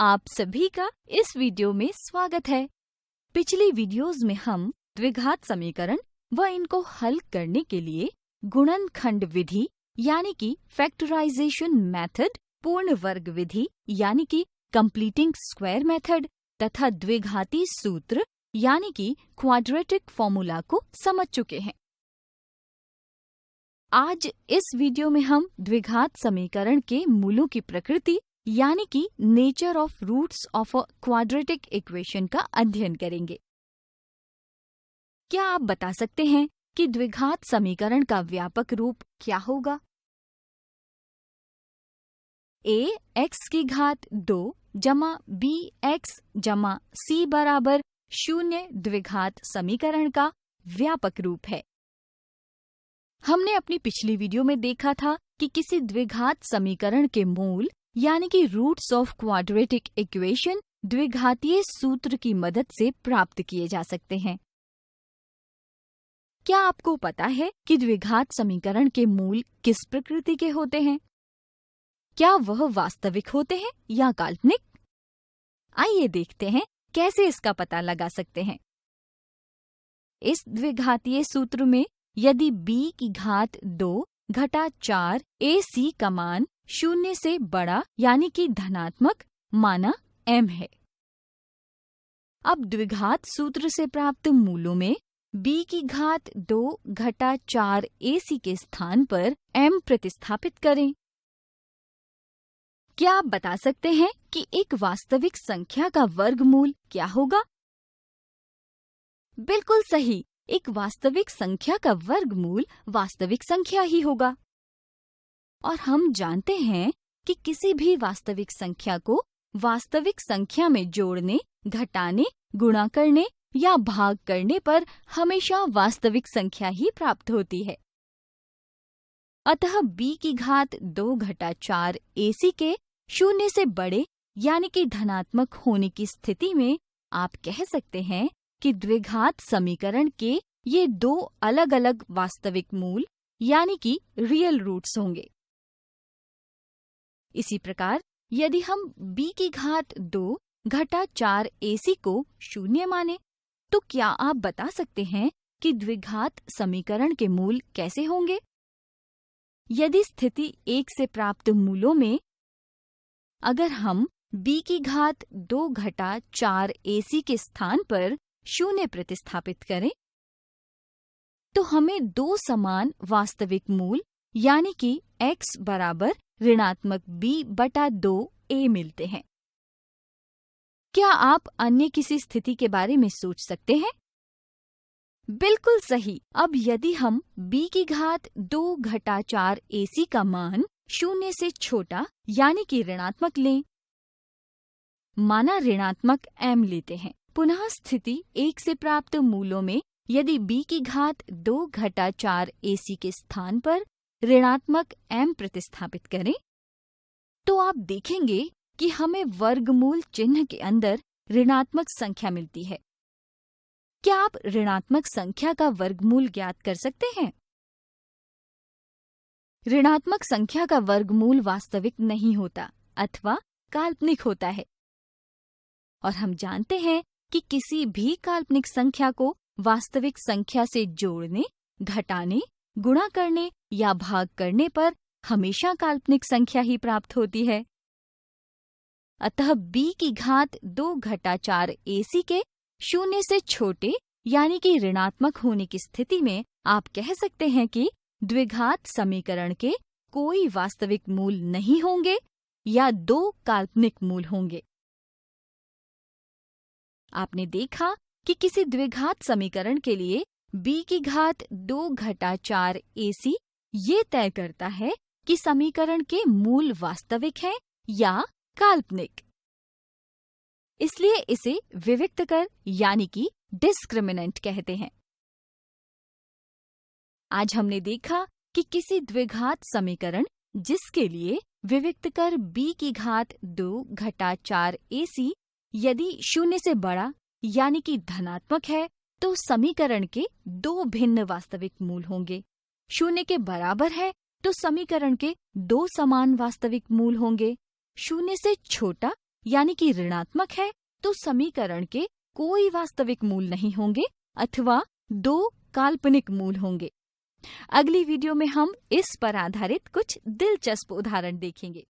आप सभी का इस वीडियो में स्वागत है। पिछली वीडियोस में हम द्विघात समीकरण व इनको हल करने के लिए गुणनखंड विधि यानी कि फैक्टराइजेशन मेथड, पूर्ण वर्ग विधि यानी कि कंप्लीटिंग स्क्वायर मेथड तथा द्विघाती सूत्र यानी कि क्वाड्रेटिक फॉर्मूला को समझ चुके हैं। आज इस वीडियो में हम द्विघात समीकरण के मूलों की प्रकृति यानी कि nature of roots of a quadratic equation का अध्ययन करेंगे। क्या आप बता सकते हैं कि द्विघात समीकरण का व्यापक रूप क्या होगा? a x की घात 2 जमा b x जमा c बराबर 0 द्विघात समीकरण का व्यापक रूप है। हमने अपनी पिछली वीडियो में देखा था कि किसी द्विघात समीकरण के मूल यानी कि रूट्स ऑफ क्वाड्रेटिक इक्वेशन द्विघातीय सूत्र की मदद से प्राप्त किए जा सकते हैं। क्या आपको पता है कि द्विघात समीकरण के मूल किस प्रकृति के होते हैं? क्या वह वास्तविक होते हैं या काल्पनिक? आइए देखते हैं कैसे इसका पता लगा सकते हैं। इस द्विघातीय सूत्र में यदि b की घात 2 घटा 4 ac का मान 0 से बड़ा यानी कि धनात्मक माना m है। अब द्विघात सूत्र से प्राप्त मूलों में b की घात 2 घटा 4 ac के स्थान पर m प्रतिस्थापित करें। क्या आप बता सकते हैं कि एक वास्तविक संख्या का वर्गमूल क्या होगा? बिल्कुल सही, एक वास्तविक संख्या का वर्गमूल वास्तविक संख्या ही होगा। और हम जानते हैं कि किसी भी वास्तविक संख्या को वास्तविक संख्या में जोड़ने, घटाने, गुणा करने या भाग करने पर हमेशा वास्तविक संख्या ही प्राप्त होती है। अतः b की घात 2 घटा 4 ac के 0 से बड़े यानी कि धनात्मक होने की स्थिति में आप कह सकते हैं कि द्विघात समीकरण के ये दो अलग अलग वास्तविक मूल यानी कि रियल रूट्स होंगे। इसी प्रकार यदि हम b की घात 2 घटा 4 ac को 0 माने तो क्या आप बता सकते हैं कि द्विघात समीकरण के मूल कैसे होंगे? यदि स्थिति 1 से प्राप्त मूलों में अगर हम b की घात 2 घटा 4 ac के स्थान पर 0 प्रतिस्थापित करें तो हमें दो समान वास्तविक मूल यानी कि x बराबर ऋणात्मक b बटा 2 a मिलते हैं। क्या आप अन्य किसी स्थिति के बारे में सोच सकते हैं? बिल्कुल सही। अब यदि हम b की घात 2 घटा 4 ac का मान 0 से छोटा यानी कि ऋणात्मक लें, माना ऋणात्मक m लेते हैं। पुनः स्थिति 1 से प्राप्त मूलों में यदि b की घात 2 घटा 4 ac के स्थान पर ऋणात्मक m प्रतिस्थापित करें तो आप देखेंगे कि हमें वर्गमूल चिन्ह के अंदर ऋणात्मक संख्या मिलती है। क्या आप ऋणात्मक संख्या का वर्गमूल ज्ञात कर सकते हैं? ऋणात्मक संख्या का वर्गमूल वास्तविक नहीं होता अथवा काल्पनिक होता है। और हम जानते हैं कि किसी भी काल्पनिक संख्या को वास्तविक संख्या से जोड़ने, घटाने, गुणा करने या भाग करने पर हमेशा काल्पनिक संख्या ही प्राप्त होती है। अतः b की घात 2 घटा 4 ac के 0 से छोटे यानी कि ऋणात्मक होने की स्थिति में आप कह सकते हैं कि द्विघात समीकरण के कोई वास्तविक मूल नहीं होंगे या दो काल्पनिक मूल होंगे। आपने देखा कि किसी द्विघात समीकरण के लिए b की घात 2 घटा 4 ac ये तय करता है कि समीकरण के मूल वास्तविक हैं या काल्पनिक। इसलिए इसे विविक्तकर यानी कि डिस्क्रिमिनेंट कहते हैं। आज हमने देखा कि किसी द्विघात समीकरण जिसके लिए विविक्तकर b की घात 2 घटा 4 ac यदि 0 से बड़ा यानी कि धनात्मक है तो समीकरण के दो भिन्न वास्तविक मूल होंगे। 0 के बराबर है तो समीकरण के दो समान वास्तविक मूल होंगे। 0 से छोटा यानी कि ऋणात्मक है तो समीकरण के कोई वास्तविक मूल नहीं होंगे अथवा 2 काल्पनिक मूल होंगे। अगली वीडियो में हम इस पर आधारित कुछ दिलचस्प उदाहरण देखेंगे।